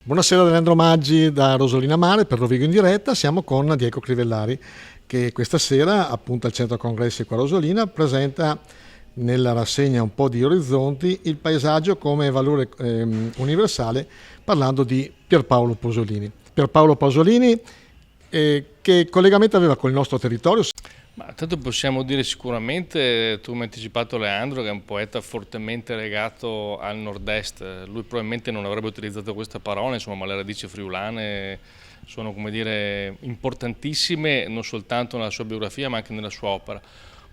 Buonasera da Leandro Maggi da Rosolina Mare per Rovigo in diretta. Siamo con Diego Crivellari che questa sera, appunto al Centro Congressi qua a Rosolina, presenta nella rassegna Un po' di orizzonti il paesaggio come valore universale, parlando di Pierpaolo Pasolini. Pierpaolo Pasolini, che collegamento aveva con il nostro territorio? Ma tanto possiamo dire sicuramente, tu mi hai anticipato Leandro, che è un poeta fortemente legato al nord-est. Lui probabilmente non avrebbe utilizzato questa parola, insomma, ma le radici friulane sono, come dire, importantissime non soltanto nella sua biografia ma anche nella sua opera.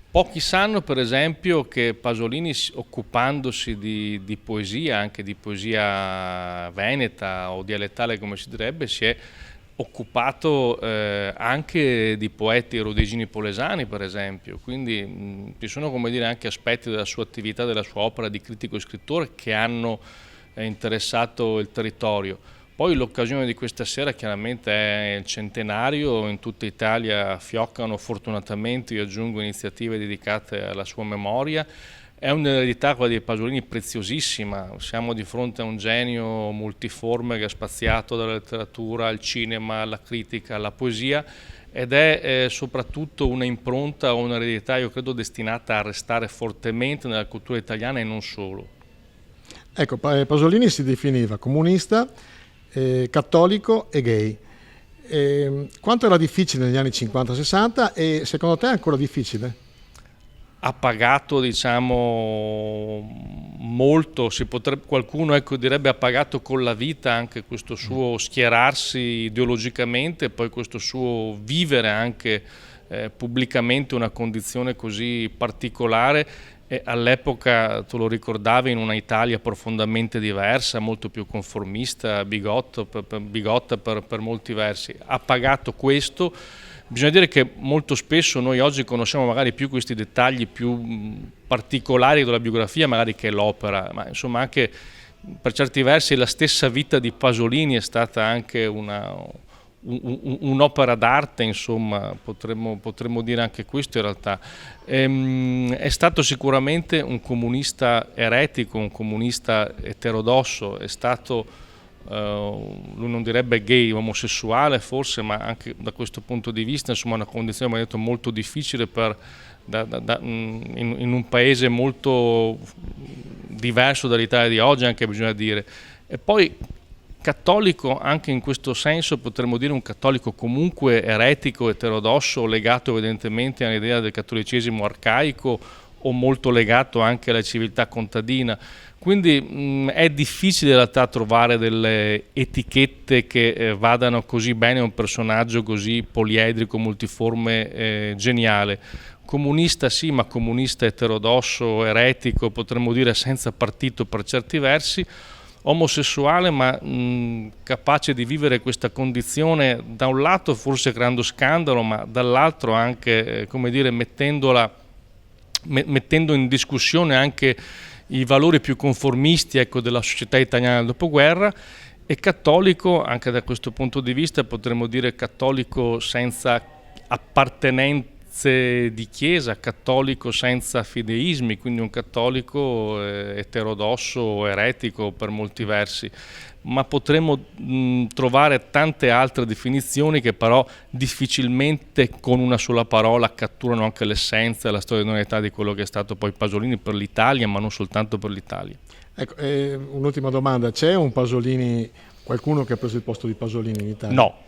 Pochi sanno per esempio che Pasolini, occupandosi di poesia, anche di poesia veneta o dialettale come si direbbe, si è occupato anche di poeti rodegini polesani per esempio, quindi ci sono, come dire, anche aspetti della sua attività, della sua opera di critico e scrittore che hanno interessato il territorio. Poi l'occasione di questa sera chiaramente è il centenario, in tutta Italia fioccano fortunatamente, io aggiungo, iniziative dedicate alla sua memoria. È un'eredità, quella di Pasolini, preziosissima. Siamo di fronte a un genio multiforme che ha spaziato dalla letteratura al cinema, alla critica, alla poesia, ed è soprattutto una impronta o un'eredità, io credo, destinata a restare fortemente nella cultura italiana e non solo. Ecco, Pasolini si definiva comunista, cattolico e gay. Quanto era difficile negli anni 50-60 e secondo te è ancora difficile? Ha pagato, diciamo, molto, qualcuno direbbe ha pagato con la vita anche questo suo schierarsi ideologicamente, poi questo suo vivere anche pubblicamente una condizione così particolare. E all'epoca, tu lo ricordavi, in una Italia profondamente diversa, molto più conformista, bigotta per molti versi. Ha pagato questo. Bisogna dire che molto spesso noi oggi conosciamo magari più questi dettagli più particolari della biografia magari che l'opera, ma insomma anche per certi versi la stessa vita di Pasolini è stata anche un'opera d'arte, insomma, potremmo dire anche questo in realtà. È stato sicuramente un comunista eretico, un comunista eterodosso, è stato, lui non direbbe gay, omosessuale forse, ma anche da questo punto di vista, insomma, una condizione, come detto, molto difficile in un paese molto diverso dall'Italia di oggi, anche bisogna dire. E poi cattolico anche in questo senso, potremmo dire un cattolico comunque eretico, eterodosso, legato evidentemente all'idea del cattolicesimo arcaico o molto legato anche alla civiltà contadina. Quindi è difficile in realtà trovare delle etichette che vadano così bene a un personaggio così poliedrico, multiforme, geniale. Comunista sì, ma comunista eterodosso, eretico, potremmo dire senza partito per certi versi. Omosessuale, ma capace di vivere questa condizione, da un lato forse creando scandalo, ma dall'altro anche, come dire, mettendo in discussione anche i valori più conformisti, ecco, della società italiana del dopoguerra. E cattolico, anche da questo punto di vista potremmo dire cattolico senza appartenenze di chiesa, cattolico senza fideismi, quindi un cattolico eterodosso, eretico per molti versi, ma potremmo trovare tante altre definizioni che però difficilmente con una sola parola catturano anche l'essenza e la straordinarietà di quello che è stato poi Pasolini per l'Italia, ma non soltanto per l'Italia. Ecco, un'ultima domanda, c'è un Pasolini, qualcuno che ha preso il posto di Pasolini in Italia? No.